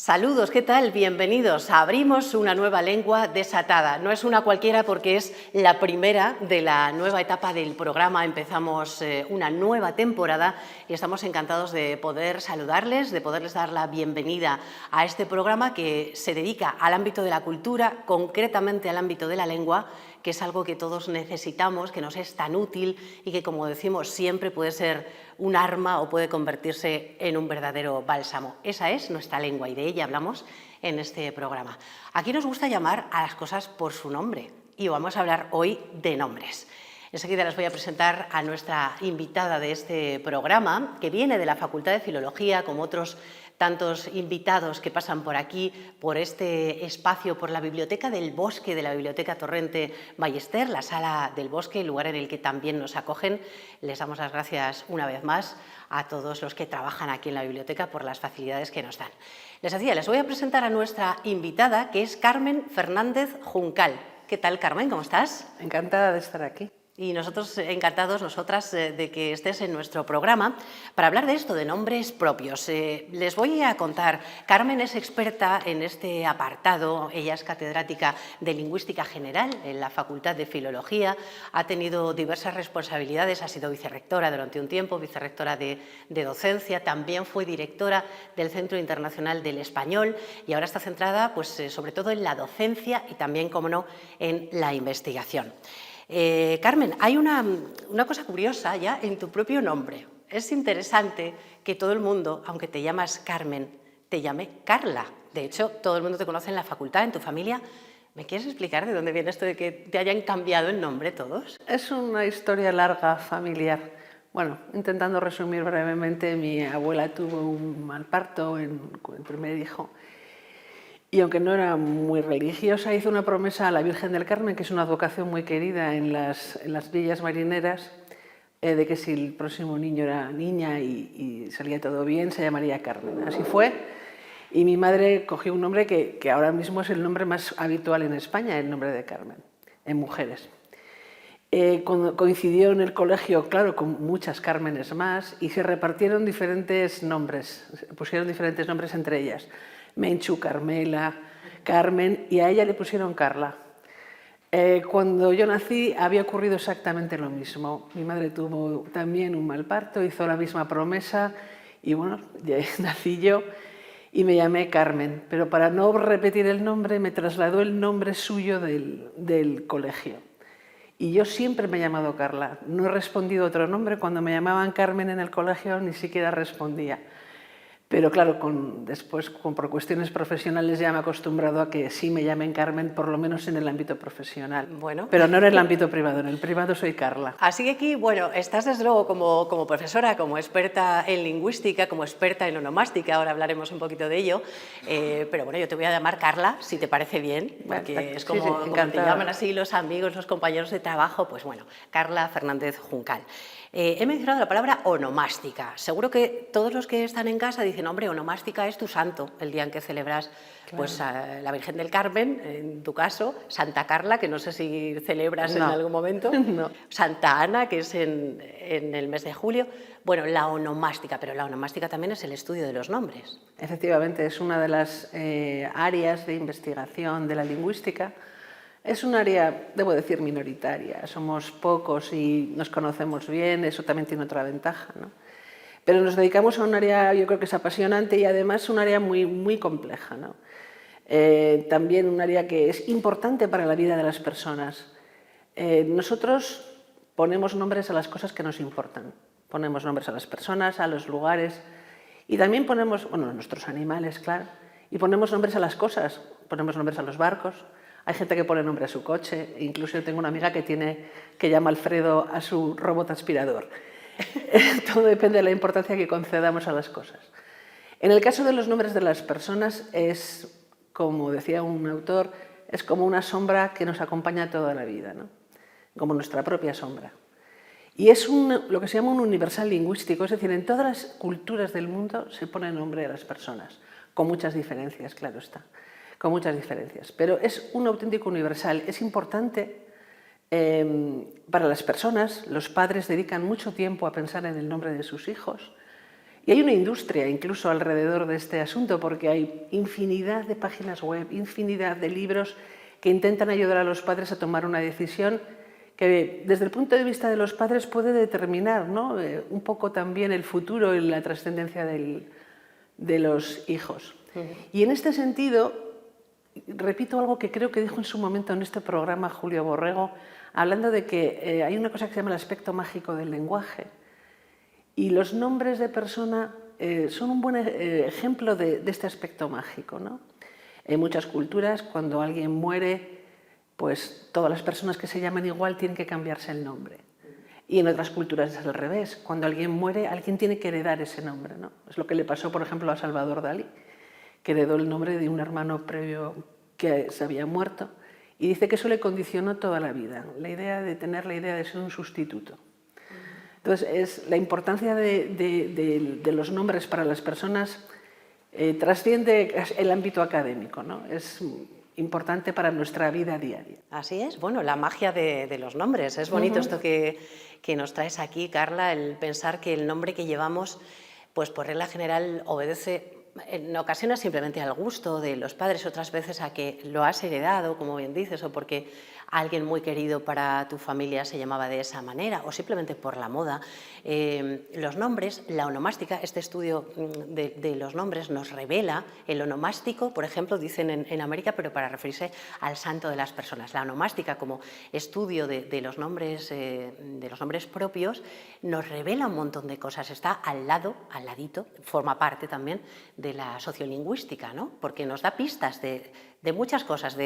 Saludos, ¿qué tal? Bienvenidos. Abrimos una nueva lengua desatada. No es una cualquiera porque es la primera de la nueva etapa del programa. Empezamos una nueva temporada y estamos encantados de poder saludarles, de poderles dar la bienvenida a este programa que se dedica al ámbito de la cultura, concretamente al ámbito de la lengua, que es algo que todos necesitamos, que nos es tan útil y que, como decimos, siempre puede ser un arma o puede convertirse en un verdadero bálsamo. Esa es nuestra lengua y de ella hablamos en este programa. Aquí nos gusta llamar a las cosas por su nombre y vamos a hablar hoy de nombres. Enseguida les voy a presentar a nuestra invitada de este programa, que viene de la Facultad de Filología, como otros tantos invitados que pasan por aquí, por este espacio, por la Biblioteca del Bosque de la Biblioteca Torrente Ballester, la Sala del Bosque, el lugar en el que también nos acogen. Les damos las gracias una vez más a todos los que trabajan aquí en la biblioteca por las facilidades que nos dan. Les voy a presentar a nuestra invitada, que es Carmen Fernández Juncal. ¿Qué tal, Carmen? ¿Cómo estás? Encantada de estar aquí. Y nosotros encantados, nosotras, de que estés en nuestro programa para hablar de esto, de nombres propios. Les voy a contar, Carmen es experta en este apartado, ella es catedrática de Lingüística General en la Facultad de Filología, ha tenido diversas responsabilidades, ha sido vicerrectora durante un tiempo, vicerrectora de docencia, también fue directora del Centro Internacional del Español y ahora está centrada pues, sobre todo en la docencia y también, como no, en la investigación. Carmen, hay una cosa curiosa ya en tu propio nombre. Es interesante que todo el mundo, aunque te llamas Carmen, te llame Carla. De hecho, todo el mundo te conoce en la facultad, en tu familia. ¿Me quieres explicar de dónde viene esto de que te hayan cambiado el nombre todos? Es una historia larga, familiar. Bueno, intentando resumir brevemente, mi abuela tuvo un mal parto con el primer hijo. Y aunque no era muy religiosa, hizo una promesa a la Virgen del Carmen, que es una advocación muy querida en las villas marineras, de que si el próximo niño era niña y salía todo bien, se llamaría Carmen. Así fue. Y mi madre cogió un nombre que ahora mismo es el nombre más habitual en España, el nombre de Carmen, en mujeres. Coincidió en el colegio, claro, con muchas Cármenes más y se repartieron diferentes nombres, pusieron diferentes nombres entre ellas. Menchu, Carmela, Carmen, y a ella le pusieron Carla. Cuando yo nací había ocurrido exactamente lo mismo. Mi madre tuvo también un mal parto, hizo la misma promesa y bueno, nací yo y me llamé Carmen. Pero para no repetir el nombre me trasladó el nombre suyo del colegio. Y yo siempre me he llamado Carla. No he respondido otro nombre. Cuando me llamaban Carmen en el colegio ni siquiera respondía. Pero claro, después por cuestiones profesionales ya me he acostumbrado a que sí me llamen Carmen, por lo menos en el ámbito profesional. Bueno. Pero no en el ámbito privado, en el privado soy Carla. Así que aquí, bueno, estás desde luego como profesora, como experta en lingüística, como experta en onomástica, ahora hablaremos un poquito de ello, pero bueno, yo te voy a llamar Carla, si te parece bien, porque es como te llaman así los amigos, los compañeros de trabajo, pues bueno, Carla Fernández Juncal. He mencionado la palabra onomástica. Seguro que todos los que están en casa dicen, hombre, onomástica es tu santo, el día en que celebras pues, a la Virgen del Carmen, en tu caso, Santa Carla, que no sé si celebras en algún momento, no. Santa Ana, que es en el mes de julio. Bueno, la onomástica, pero la onomástica también es el estudio de los nombres. Efectivamente, es una de las áreas de investigación de la lingüística. Es un área, debo decir, minoritaria. Somos pocos y nos conocemos bien, eso también tiene otra ventaja, ¿no? Pero nos dedicamos a un área, yo creo que es apasionante y además un área muy, muy compleja, ¿no? También un área que es importante para la vida de las personas. Nosotros ponemos nombres a las cosas que nos importan. Ponemos nombres a las personas, a los lugares y también ponemos, bueno, a nuestros animales, claro, y ponemos nombres a las cosas, ponemos nombres a los barcos. Hay gente que pone nombre a su coche, incluso yo tengo una amiga que llama Alfredo a su robot aspirador. Todo depende de la importancia que concedamos a las cosas. En el caso de los nombres de las personas es, como decía un autor, es como una sombra que nos acompaña toda la vida, ¿no? Como nuestra propia sombra. Y es lo que se llama un universal lingüístico, es decir, en todas las culturas del mundo se pone nombre a las personas, con muchas diferencias, claro está. Con muchas diferencias, pero es un auténtico universal. Es importante para las personas, los padres dedican mucho tiempo a pensar en el nombre de sus hijos Y hay una industria incluso alrededor de este asunto, porque hay infinidad de páginas web, infinidad de libros que intentan ayudar a los padres a tomar una decisión que desde el punto de vista de los padres puede determinar, ¿no?, un poco también el futuro y la trascendencia de los hijos. Y en este sentido, repito algo que creo que dijo en su momento en este programa Julio Borrego, hablando de que hay una cosa que se llama el aspecto mágico del lenguaje. Y los nombres de persona son un buen ejemplo de este aspecto mágico, ¿no? En muchas culturas, cuando alguien muere, pues todas las personas que se llaman igual tienen que cambiarse el nombre. Y en otras culturas es al revés. Cuando alguien muere, alguien tiene que heredar ese nombre, ¿no? Es lo que le pasó, por ejemplo, a Salvador Dalí, que heredó el nombre de un hermano previo que se había muerto. Y dice que eso le condicionó toda la vida, la idea de tener la idea de ser un sustituto. Entonces, la importancia de los nombres para las personas trasciende el ámbito académico, ¿no? Es importante para nuestra vida diaria. Así es. Bueno, la magia de los nombres. Es bonito esto que nos traes aquí, Carla, el pensar que el nombre que llevamos, pues por regla general obedece en ocasiones simplemente al gusto de los padres, otras veces a que lo has heredado, como bien dices, o porque alguien muy querido para tu familia se llamaba de esa manera, o simplemente por la moda. Los nombres, la onomástica, este estudio de los nombres nos revela, el onomástico, por ejemplo, dicen en América, pero para referirse al santo de las personas. La onomástica, como estudio de los nombres propios, nos revela un montón de cosas. Está al ladito, forma parte también de la sociolingüística, ¿no? Porque nos da pistas de muchas cosas,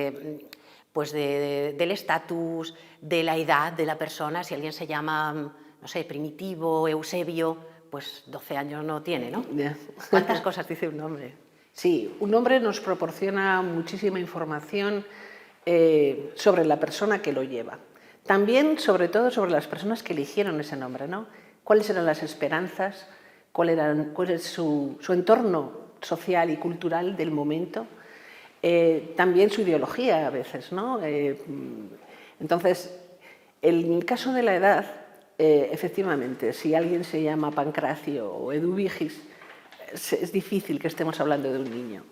pues del estatus, de la edad de la persona. Si alguien se llama, no sé, Primitivo, Eusebio, pues 12 años no tiene, ¿no? ¿Cuántas cosas dice un nombre? Sí, un nombre nos proporciona muchísima información sobre la persona que lo lleva. También, sobre todo, sobre las personas que eligieron ese nombre, ¿no? ¿Cuáles eran las esperanzas? ¿Cuál es su entorno social y cultural del momento? También su ideología a veces, ¿no? Entonces, en el caso de la edad, efectivamente, si alguien se llama Pancracio o Eduvigis, es difícil que estemos hablando de un niño.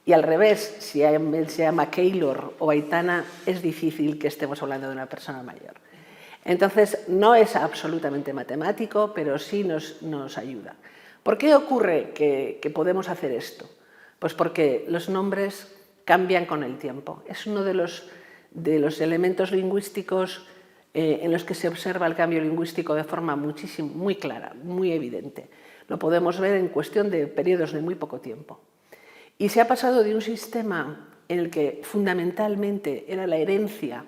Y al revés, si alguien se llama Keylor o Aitana, es difícil que estemos hablando de una persona mayor. Entonces, no es absolutamente matemático, pero sí nos ayuda. ¿Por qué ocurre que podemos hacer esto? Pues porque los nombres cambian con el tiempo. Es uno de los elementos lingüísticos en los que se observa el cambio lingüístico de forma muy clara, muy evidente. Lo podemos ver en cuestión de periodos de muy poco tiempo. Y se ha pasado de un sistema en el que fundamentalmente era la herencia,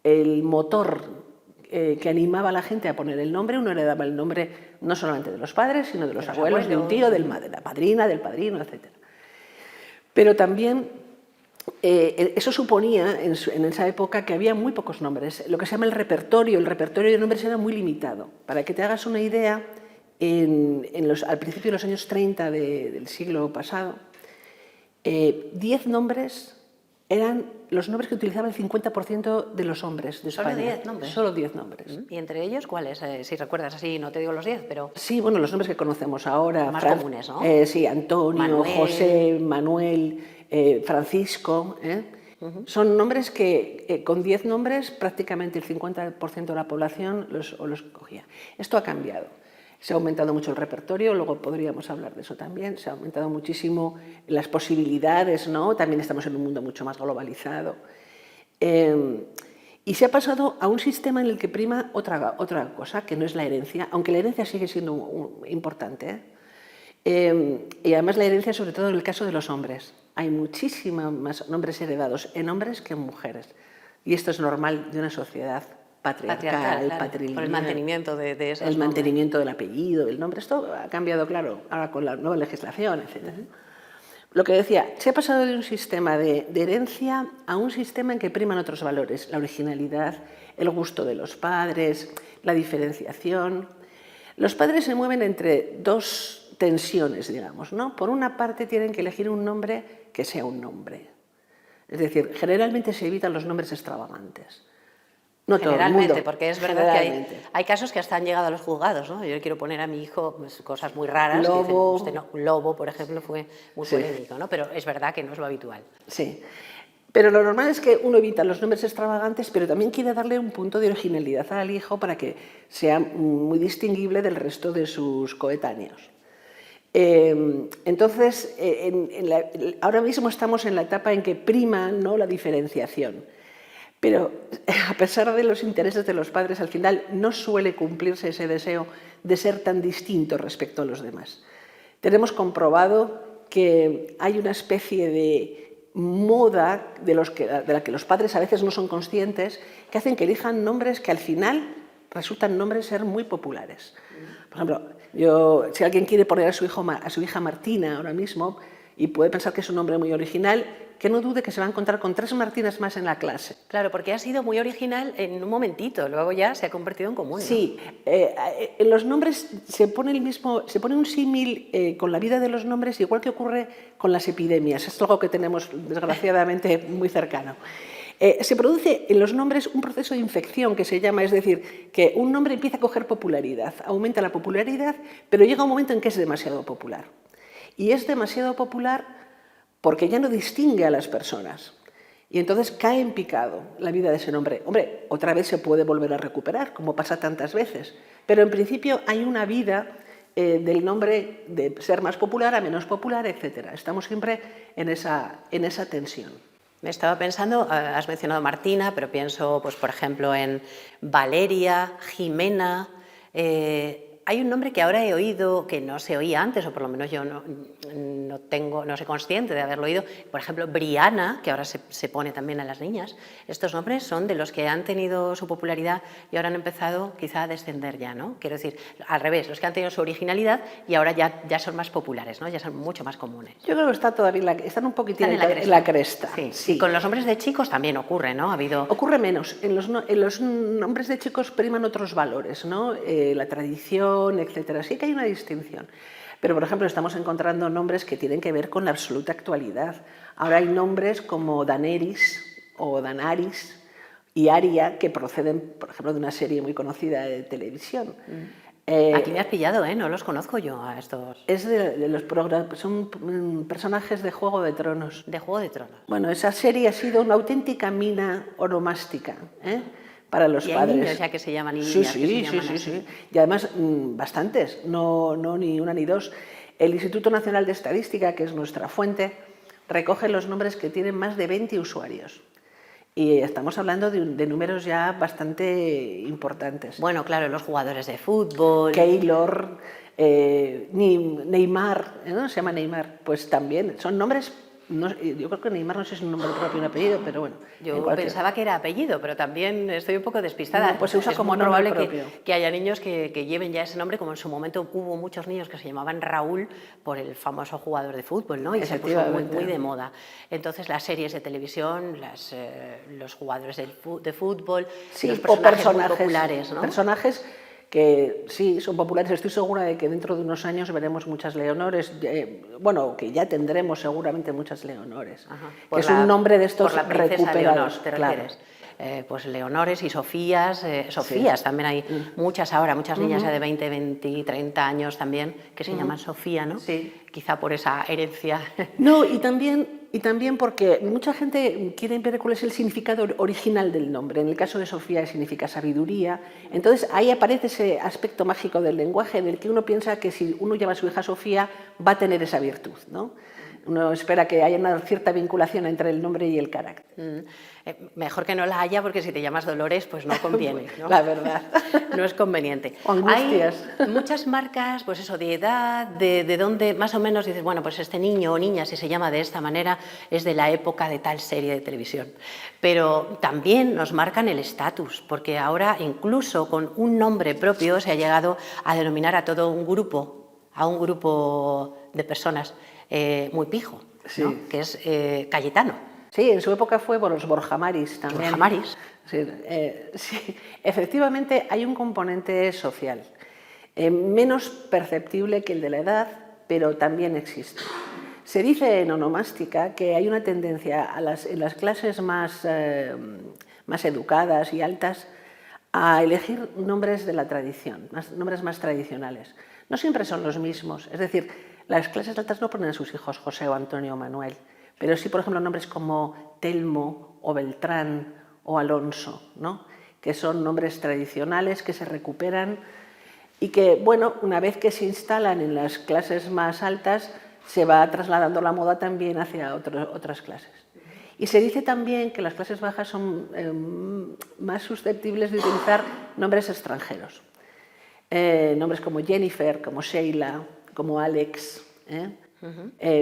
el motor que animaba a la gente a poner el nombre. Uno heredaba el nombre no solamente de los padres, sino de los abuelos, de un tío, de la madrina, del padrino, etc. Pero también eso suponía en esa época que había muy pocos nombres. Lo que se llama el repertorio de nombres era muy limitado. Para que te hagas una idea, al principio de los años 30 del siglo pasado, 10 nombres eran los nombres que utilizaba el 50% de los hombres de España. ¿Solo 10 nombres? Solo 10 nombres. ¿Y entre ellos cuáles? Si recuerdas así, no te digo los 10, pero... Sí, bueno, los nombres que conocemos ahora. Más comunes, ¿no? Sí, Antonio, Manuel, José, Manuel, Francisco. Son nombres que con 10 nombres prácticamente el 50% de la población los cogía. Esto ha cambiado. Se ha aumentado mucho el repertorio, luego podríamos hablar de eso también. Se ha aumentado muchísimo las posibilidades, ¿no? También estamos en un mundo mucho más globalizado. Y se ha pasado a un sistema en el que prima otra cosa, que no es la herencia, aunque la herencia sigue siendo importante, y además la herencia, sobre todo en el caso de los hombres. Hay muchísimos más nombres heredados en hombres que en mujeres. Y esto es normal de una sociedad patriarcal, claro, patrilineal. Por el mantenimiento de esos El mantenimiento del apellido, del nombre. Esto ha cambiado, claro, ahora con la nueva legislación, etc. Lo que decía, se ha pasado de un sistema de herencia a un sistema en que priman otros valores. La originalidad, el gusto de los padres, la diferenciación. Los padres se mueven entre dos tensiones, digamos, ¿no? Por una parte tienen que elegir un nombre que sea un nombre. Es decir, generalmente se evitan los nombres extravagantes. No todo el Generalmente, mundo, porque es verdad que generalmente. hay casos que hasta han llegado a los juzgados, ¿no? Yo le quiero poner a mi hijo pues, cosas muy raras, que dicen, Lobo. usted no, lobo, por ejemplo, fue muy Sí. polémico, ¿no? Pero es verdad que no es lo habitual. Sí. Pero lo normal es que uno evita los nombres extravagantes, pero también quiere darle un punto de originalidad al hijo para que sea muy distinguible del resto de sus coetáneos. Entonces, ahora mismo estamos en la etapa en que prima, ¿no?, la diferenciación. Pero a pesar de los intereses de los padres, al final no suele cumplirse ese deseo de ser tan distinto respecto a los demás. Tenemos comprobado que hay una especie de moda de la que los padres a veces no son conscientes, que hacen que elijan nombres que al final resultan nombres ser muy populares. Por ejemplo, si alguien quiere poner a su hija Martina ahora mismo y puede pensar que es un nombre muy original, que no dude que se va a encontrar con 3 Martinas más en la clase. Claro, porque ha sido muy original en un momentito, luego ya se ha convertido en común, ¿no? Sí, en los nombres se pone un símil con la vida de los nombres, igual que ocurre con las epidemias. Es algo que tenemos, desgraciadamente, muy cercano. Se produce en los nombres un proceso de infección que se llama, es decir, que un nombre empieza a coger popularidad, aumenta la popularidad, pero llega un momento en que es demasiado popular. Y es demasiado popular porque ya no distingue a las personas. Y entonces cae en picado la vida de ese nombre. Hombre, otra vez se puede volver a recuperar, como pasa tantas veces. Pero en principio hay una vida del nombre de ser más popular a menos popular, etc. Estamos siempre en esa tensión. Me estaba pensando, has mencionado Martina, pero pienso, pues, por ejemplo, en Valeria, Jimena. Hay un nombre que ahora he oído que no se oía antes, o por lo menos yo no soy consciente de haberlo oído. Por ejemplo, Briana, que ahora se pone también a las niñas. Estos nombres son de los que han tenido su popularidad y ahora han empezado quizá a descender ya, ¿no? Quiero decir, al revés, los que han tenido su originalidad y ahora ya son más populares, ¿no? Ya son mucho más comunes. Yo creo que están un poquitín en la cresta. Sí, sí. Y con los nombres de chicos también ocurre, ¿no? Ocurre menos. En los nombres de chicos priman otros valores, ¿no? La tradición, etcétera. Sí que hay una distinción. Pero, por ejemplo, estamos encontrando nombres que tienen que ver con la absoluta actualidad. Ahora hay nombres como Daenerys o Danaris y Aria que proceden, por ejemplo, de una serie muy conocida de televisión. Aquí me has pillado, ¿eh? No los conozco yo a estos. Son personajes de Juego de Tronos. De Juego de Tronos. Bueno, esa serie ha sido una auténtica mina onomástica, para los padres. Hay niños ya que se llaman niñas. Sí. Y además, bastantes, no ni una ni dos. El Instituto Nacional de Estadística, que es nuestra fuente, recoge los nombres que tienen más de 20 usuarios. Y estamos hablando de números ya bastante importantes. Bueno, claro, los jugadores de fútbol. Keylor, Neymar, ¿no? Se llama Neymar, pues también son nombres. No, yo creo que Neymar no sé si es un nombre propio o un apellido, pero bueno. Yo pensaba que era apellido, pero también estoy un poco despistada. No, pues se usa como muy probable propio. que haya niños que lleven ya ese nombre, como en su momento hubo muchos niños que se llamaban Raúl por el famoso jugador de fútbol, ¿no? Y se puso muy de moda. Entonces las series de televisión, los jugadores de fútbol, sí, los personajes muy populares, ¿no? Personajes que sí, son populares. Estoy segura de que dentro de unos años veremos muchas Leonores, bueno, que ya tendremos seguramente muchas Leonores, que es un nombre de estos por la princesa recuperados. Leonor, ¿te refieres? Pues Leonores y Sofías, Sofías también hay muchas ahora, muchas niñas ya de 20, 20, 30 años también que se llaman Sofía, ¿no? Sí. Quizá por esa herencia. No, y también porque mucha gente quiere ver cuál es el significado original del nombre. En el caso de Sofía significa sabiduría. Entonces ahí aparece ese aspecto mágico del lenguaje en el que uno piensa que si uno llama a su hija Sofía va a tener esa virtud, ¿no? Uno espera que haya una cierta vinculación entre el nombre y el carácter. Mejor que no la haya, porque si te llamas Dolores, pues no conviene, ¿no? La verdad. No es conveniente. O angustias. Hay muchas marcas, pues eso, de edad, de dónde más o menos dices, bueno, pues este niño o niña, si se llama de esta manera, es de la época de tal serie de televisión. Pero también nos marcan el estatus, porque ahora incluso con un nombre propio se ha llegado a denominar a todo un grupo, de personas muy pijo, ¿no? Que es Cayetano. Sí, en su época fue por los Borja Maris también. Borja Maris. Sí, efectivamente hay un componente social, menos perceptible que el de la edad, pero también existe. Se dice en onomástica que hay una tendencia en las clases más educadas y altas a elegir nombres de la tradición, nombres más tradicionales. No siempre son los mismos, es decir, las clases altas no ponen a sus hijos José o Antonio o Manuel, pero sí, por ejemplo, nombres como Telmo o Beltrán o Alonso, ¿no? Que son nombres tradicionales que se recuperan y que, bueno, una vez que se instalan en las clases más altas, se va trasladando la moda también hacia otras clases. Y se dice también que las clases bajas son más susceptibles de utilizar nombres extranjeros. Nombres como Jennifer, como Sheila, como Alex.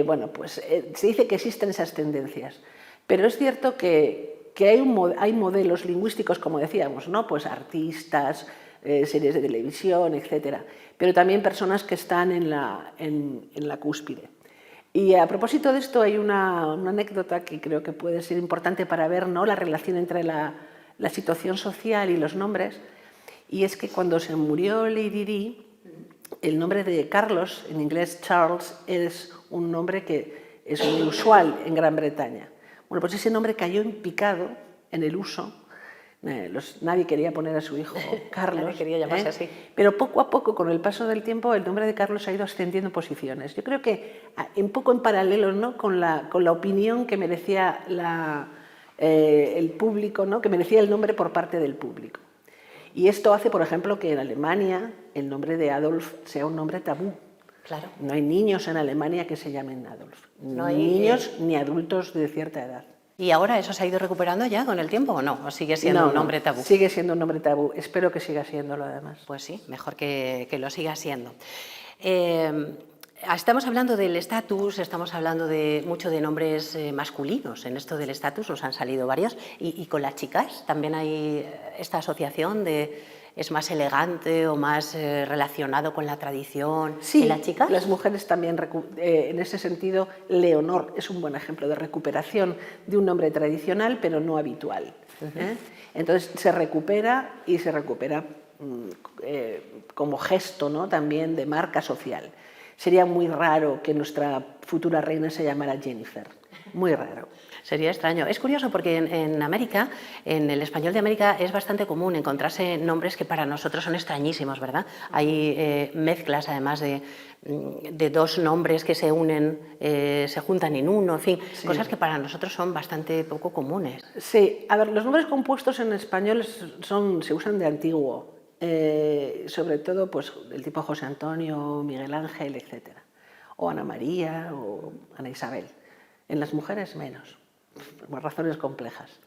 Bueno, pues se dice que existen esas tendencias. Pero es cierto que hay modelos lingüísticos, como decíamos, ¿no? Pues artistas, series de televisión, etc. Pero también personas que están en la cúspide. Y a propósito de esto hay una anécdota que creo que puede ser importante para ver, ¿no?, la relación entre la situación social y los nombres, y es que cuando se murió Lady Di, el nombre de Carlos, en inglés Charles, es un nombre que es muy usual en Gran Bretaña. Bueno, pues ese nombre cayó en picado en el uso. Nadie quería poner a su hijo Carlos. Nadie quería llamarse así. Pero poco a poco, con el paso del tiempo, el nombre de Carlos ha ido ascendiendo posiciones. Yo creo que un poco en paralelo, ¿no?, con la opinión que merecía el público, ¿no?, que merecía el nombre por parte del público. Y esto hace, por ejemplo, que en Alemania el nombre de Adolf sea un nombre tabú. Claro. No hay niños en Alemania que se llamen Adolf. No hay niños ni adultos de cierta edad. ¿Y ahora eso se ha ido recuperando ya con el tiempo o no? ¿O sigue siendo un nombre tabú? Sigue siendo un nombre tabú. Espero que siga siéndolo, además. Pues sí, mejor que lo siga siendo. Estamos hablando del estatus, estamos hablando mucho de nombres masculinos. En esto del estatus nos han salido varios. ¿Y con las chicas también hay esta asociación de es más elegante o más relacionado con la tradición? Sí, ¿en las chicas? Las mujeres también, en ese sentido, Leonor es un buen ejemplo de recuperación de un nombre tradicional, pero no habitual. Entonces se recupera y se recupera como gesto, ¿no?, también de marca social. Sería muy raro que nuestra futura reina se llamara Jennifer, muy raro. Sería extraño. Es curioso porque en América, en el español de América, es bastante común encontrarse nombres que para nosotros son extrañísimos, ¿verdad? Hay mezclas, además, de dos nombres que se unen, se juntan en uno, en fin, sí, cosas que para nosotros son bastante poco comunes. Sí, a ver, los nombres compuestos en español se usan de antiguo, sobre todo pues, del tipo José Antonio, Miguel Ángel, etc. O Ana María o Ana Isabel. En las mujeres menos, por razones complejas.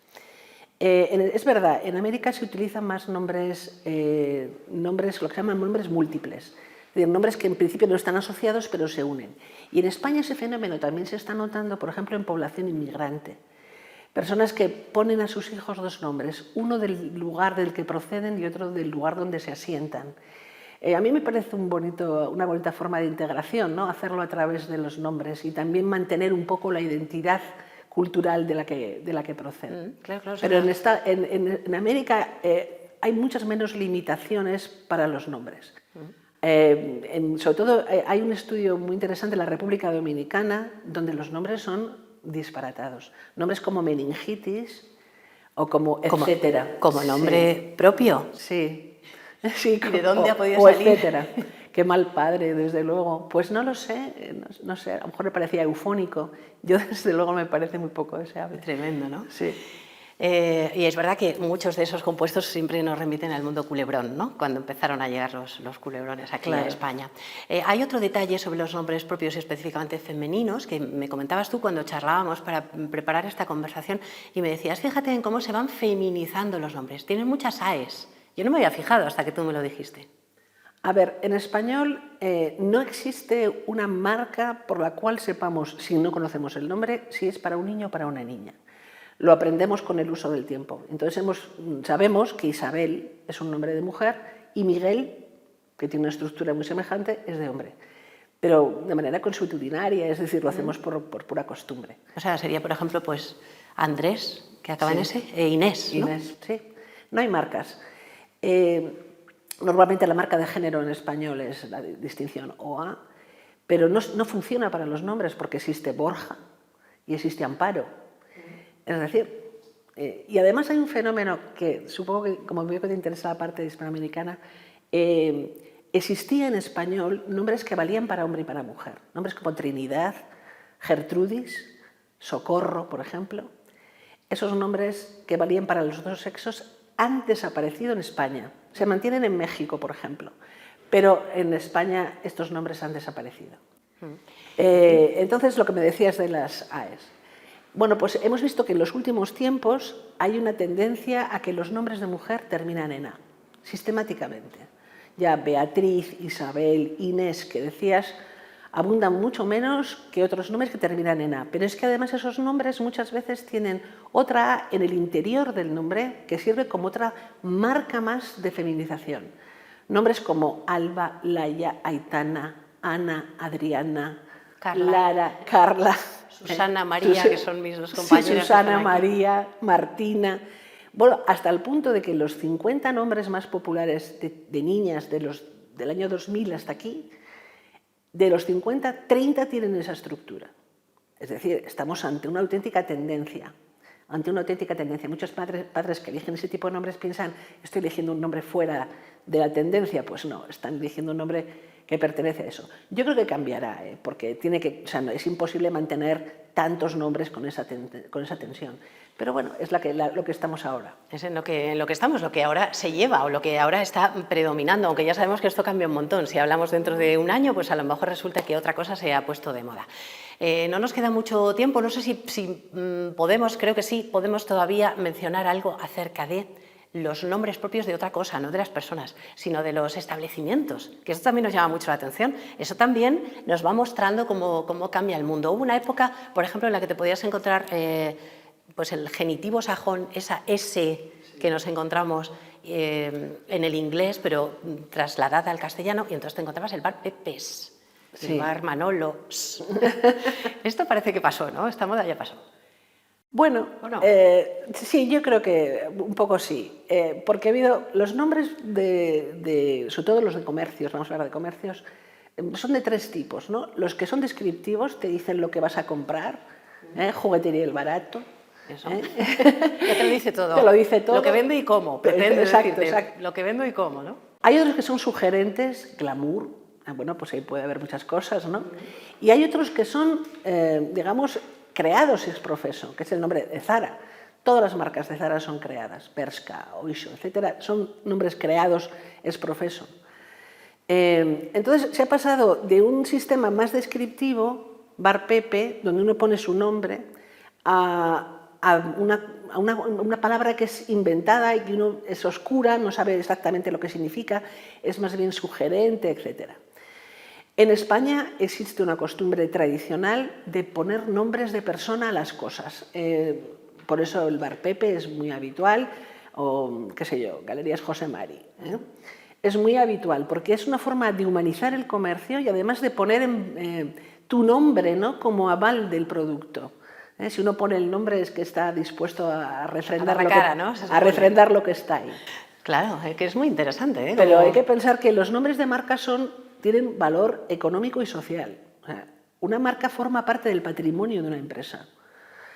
Es verdad, en América se utilizan más nombres, lo que se llaman nombres múltiples, es decir, nombres que en principio no están asociados pero se unen. Y en España ese fenómeno también se está notando, por ejemplo, en población inmigrante. Personas que ponen a sus hijos dos nombres, uno del lugar del que proceden y otro del lugar donde se asientan. A mí me parece una bonita forma de integración, ¿no?, hacerlo a través de los nombres y también mantener un poco la identidad cultural de la que proceden. Claro, pero en América hay muchas menos limitaciones para los nombres. Sobre todo hay un estudio muy interesante en la República Dominicana donde los nombres son disparatados. Nombres como meningitis o como etcétera. ¿Como nombre propio? Sí. Sí, ¿Y de dónde ha podido salir? Etcétera. Qué mal padre, desde luego. Pues no lo sé, no sé, a lo mejor me parecía eufónico. Yo, desde luego, me parece muy poco deseable. Tremendo, ¿no? Sí. Y es verdad que muchos de esos compuestos siempre nos remiten al mundo culebrón, ¿no?, cuando empezaron a llegar los culebrones aquí a España. Hay otro detalle sobre los nombres propios y específicamente femeninos que me comentabas tú cuando charlábamos para preparar esta conversación y me decías, fíjate en cómo se van feminizando los nombres. Tienen muchas AES. Yo no me había fijado hasta que tú me lo dijiste. A ver, en español no existe una marca por la cual sepamos, si no conocemos el nombre, si es para un niño o para una niña. Lo aprendemos con el uso del tiempo. Entonces sabemos que Isabel es un nombre de mujer y Miguel, que tiene una estructura muy semejante, es de hombre. Pero de manera consuetudinaria, es decir, lo hacemos por pura costumbre. O sea, sería, por ejemplo, pues Andrés, que acaba en S, e Inés, ¿no? Inés, sí. No hay marcas. Normalmente la marca de género en español es la distinción OA, pero no funciona para los nombres porque existe Borja y existe Amparo. Es decir, Y además hay un fenómeno que supongo que, como veo que te interesa la parte hispanoamericana, existía en español nombres que valían para hombre y para mujer. Nombres como Trinidad, Gertrudis, Socorro, por ejemplo. Esos nombres que valían para los dos sexos han desaparecido en España. Se mantienen en México, por ejemplo, pero en España estos nombres han desaparecido. Entonces, lo que me decías de las AES. Bueno, pues hemos visto que en los últimos tiempos hay una tendencia a que los nombres de mujer terminan en A, sistemáticamente. Ya Beatriz, Isabel, Inés, que decías, abundan mucho menos que otros nombres que terminan en A. Pero es que además esos nombres muchas veces tienen otra A en el interior del nombre que sirve como otra marca más de feminización. Nombres como Alba, Laia, Aitana, Ana, Adriana, Carla. Lara, Carla, Susana, María, que son mis dos compañeras. Sí, Susana, María, Martina. Bueno, hasta el punto de que los 50 nombres más populares de niñas del año 2000 hasta aquí, de los 50, 30 tienen esa estructura. Es decir, estamos ante una auténtica tendencia. Muchos padres que eligen ese tipo de nombres piensan, estoy eligiendo un nombre fuera de la tendencia. Pues no, están eligiendo un nombre que pertenece a eso. Yo creo que cambiará, porque es imposible mantener tantos nombres con esa tensión. Pero bueno, es lo que estamos ahora. Es en lo que estamos, lo que ahora se lleva o lo que ahora está predominando, aunque ya sabemos que esto cambia un montón. Si hablamos dentro de un año, pues a lo mejor resulta que otra cosa se ha puesto de moda. No nos queda mucho tiempo, no sé si podemos, creo que sí, podemos todavía mencionar algo acerca de los nombres propios de otra cosa, no de las personas, sino de los establecimientos, que eso también nos llama mucho la atención. Eso también nos va mostrando cómo cambia el mundo. Hubo una época, por ejemplo, en la que te podías encontrar pues el genitivo sajón, esa S que nos encontramos en el inglés, pero trasladada al castellano, y entonces te encontrabas el bar Pepes, el bar Manolos. Esto parece que pasó, ¿no? Esta moda ya pasó. Bueno, sí, yo creo que un poco sí, porque ha habido los nombres sobre todo los de comercios, vamos a hablar de comercios, son de tres tipos, ¿no? Los que son descriptivos, te dicen lo que vas a comprar, Juguetería El Barato. Eso. Ya te lo dice todo. Te lo dice todo. Lo que vendo y cómo. Pretende exacto. Lo que vendo y cómo, ¿no? Hay otros que son sugerentes, glamour. Bueno, pues ahí puede haber muchas cosas, ¿no? Y hay otros que son, digamos, creados ex profeso, que es el nombre de Zara. Todas las marcas de Zara son creadas, Bershka, Oysho, etcétera, son nombres creados ex profeso. Entonces se ha pasado de un sistema más descriptivo, Bar Pepe, donde uno pone su nombre, a una palabra que es inventada y que uno es oscura, no sabe exactamente lo que significa, es más bien sugerente, etcétera. En España existe una costumbre tradicional de poner nombres de persona a las cosas. Por eso el Bar Pepe es muy habitual, o qué sé yo, Galerías José Mari. Es muy habitual porque es una forma de humanizar el comercio y además de poner tu nombre, ¿no?, como aval del producto. Si uno pone el nombre es que está dispuesto a refrendar, refrendar lo que está ahí. Claro, que es muy interesante. Pero hay que pensar que los nombres de marcas tienen valor económico y social. O sea, una marca forma parte del patrimonio de una empresa.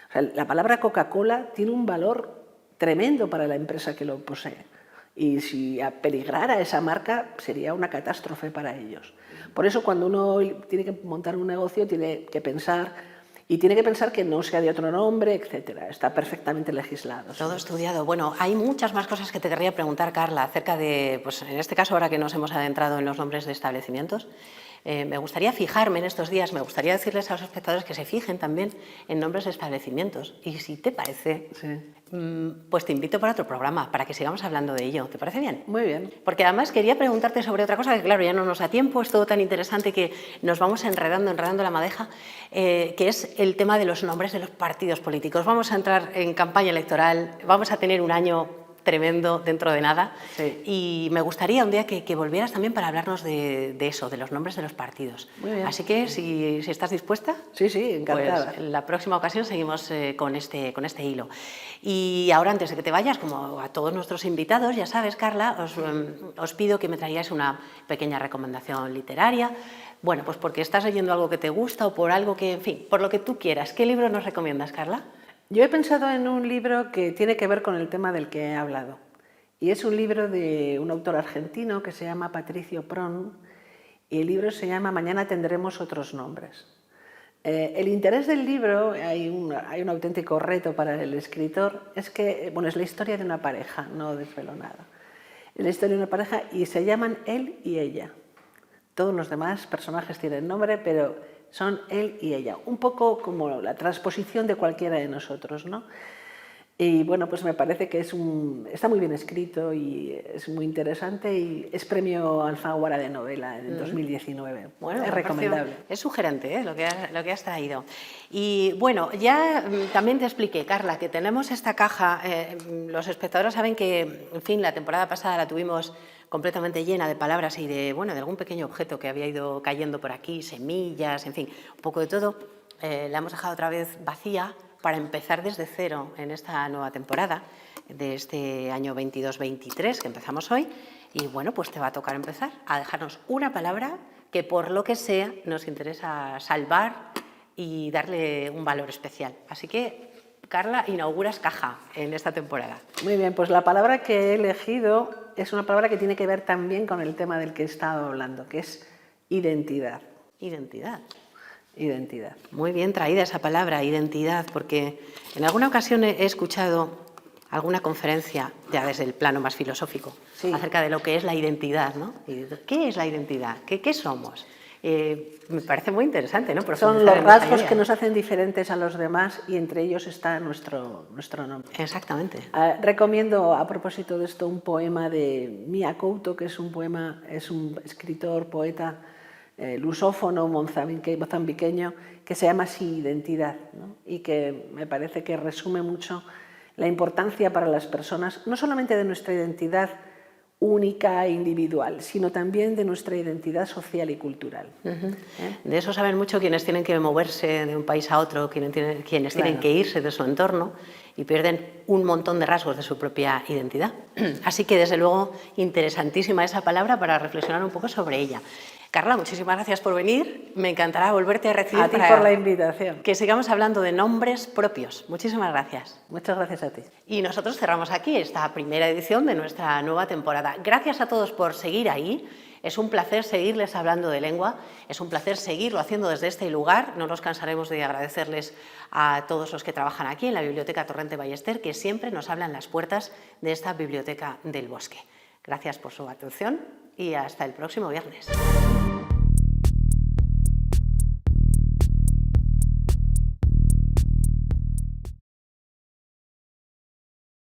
O sea, la palabra Coca-Cola tiene un valor tremendo para la empresa que lo posee. Y si peligrara esa marca, sería una catástrofe para ellos. Por eso, cuando uno tiene que montar un negocio, tiene que pensar... Y tiene que pensar que no sea de otro nombre, etcétera. Está perfectamente legislado. Todo estudiado. Bueno, hay muchas más cosas que te querría preguntar, Carla, acerca de, pues en este caso, ahora que nos hemos adentrado en los nombres de establecimientos, me gustaría fijarme en estos días, me gustaría decirles a los espectadores que se fijen también en nombres de establecimientos. Y si te parece, pues te invito para otro programa, para que sigamos hablando de ello. ¿Te parece bien? Muy bien. Porque además quería preguntarte sobre otra cosa que, claro, ya no nos da tiempo, es todo tan interesante que nos vamos enredando la madeja, que es el tema de los nombres de los partidos políticos. Vamos a entrar en campaña electoral, vamos a tener un año tremendo dentro de nada, y me gustaría un día que volvieras también para hablarnos de eso, de los nombres de los partidos. Muy bien. Así que si estás dispuesta, sí, encantada. Pues en la próxima ocasión seguimos con este hilo. Y ahora, antes de que te vayas, como a todos nuestros invitados, ya sabes, Carla, os pido que me traigáis una pequeña recomendación literaria. Bueno, pues porque estás leyendo algo que te gusta o por algo que, en fin, por lo que tú quieras. ¿Qué libro nos recomiendas, Carla? Yo he pensado en un libro que tiene que ver con el tema del que he hablado. Y es un libro de un autor argentino que se llama Patricio Prón, y el libro se llama Mañana tendremos otros nombres. El interés del libro, hay un auténtico reto para el escritor, es que, bueno, es la historia de una pareja, no desvelo nada. Es la historia de una pareja y se llaman él y ella. Todos los demás personajes tienen nombre, pero son él y ella, un poco como la transposición de cualquiera de nosotros, ¿no? Y bueno, pues me parece que está muy bien escrito y es muy interesante y es premio Alfaguara de novela en 2019. Bueno, es recomendable. Es sugerente, lo que has traído. Y bueno, ya también te expliqué, Carla, que tenemos esta caja. Los espectadores saben que, en fin, la temporada pasada la tuvimos completamente llena de palabras y de algún pequeño objeto que había ido cayendo por aquí, semillas, en fin, un poco de todo. La hemos dejado otra vez vacía para empezar desde cero en esta nueva temporada de este año 22-23 que empezamos hoy. Y bueno, pues te va a tocar empezar a dejarnos una palabra que por lo que sea nos interesa salvar y darle un valor especial. Así que, Carla, inauguras caja en esta temporada. Muy bien, pues la palabra que he elegido es una palabra que tiene que ver también con el tema del que he estado hablando, que es identidad. Identidad. Identidad. Muy bien traída esa palabra, identidad, porque en alguna ocasión he escuchado alguna conferencia, ya desde el plano más filosófico, sí, acerca de lo que es la identidad, ¿no? ¿Qué es la identidad? ¿Qué somos? Me parece muy interesante, ¿no? Son los rasgos que nos hacen diferentes a los demás y entre ellos está nuestro nombre. Exactamente. Recomiendo, a propósito de esto, un poema de Mia Couto, que es un escritor, poeta, lusófono mozambiqueño, que se llama así Identidad, ¿no? Y que me parece que resume mucho la importancia para las personas, no solamente de nuestra identidad única e individual, sino también de nuestra identidad social y cultural. De eso saben mucho quienes tienen que moverse de un país a otro, quienes tienen que irse de su entorno y pierden un montón de rasgos de su propia identidad. Así que, desde luego, interesantísima esa palabra para reflexionar un poco sobre ella. Carla, muchísimas gracias por venir. Me encantará volverte a recibir. A ti por la invitación. Que sigamos hablando de nombres propios. Muchísimas gracias. Muchas gracias a ti. Y nosotros cerramos aquí esta primera edición de nuestra nueva temporada. Gracias a todos por seguir ahí. Es un placer seguirles hablando de lengua, es un placer seguirlo haciendo desde este lugar. No nos cansaremos de agradecerles a todos los que trabajan aquí en la Biblioteca Torrente Ballester, que siempre nos abran las puertas de esta Biblioteca del Bosque. Gracias por su atención y hasta el próximo viernes.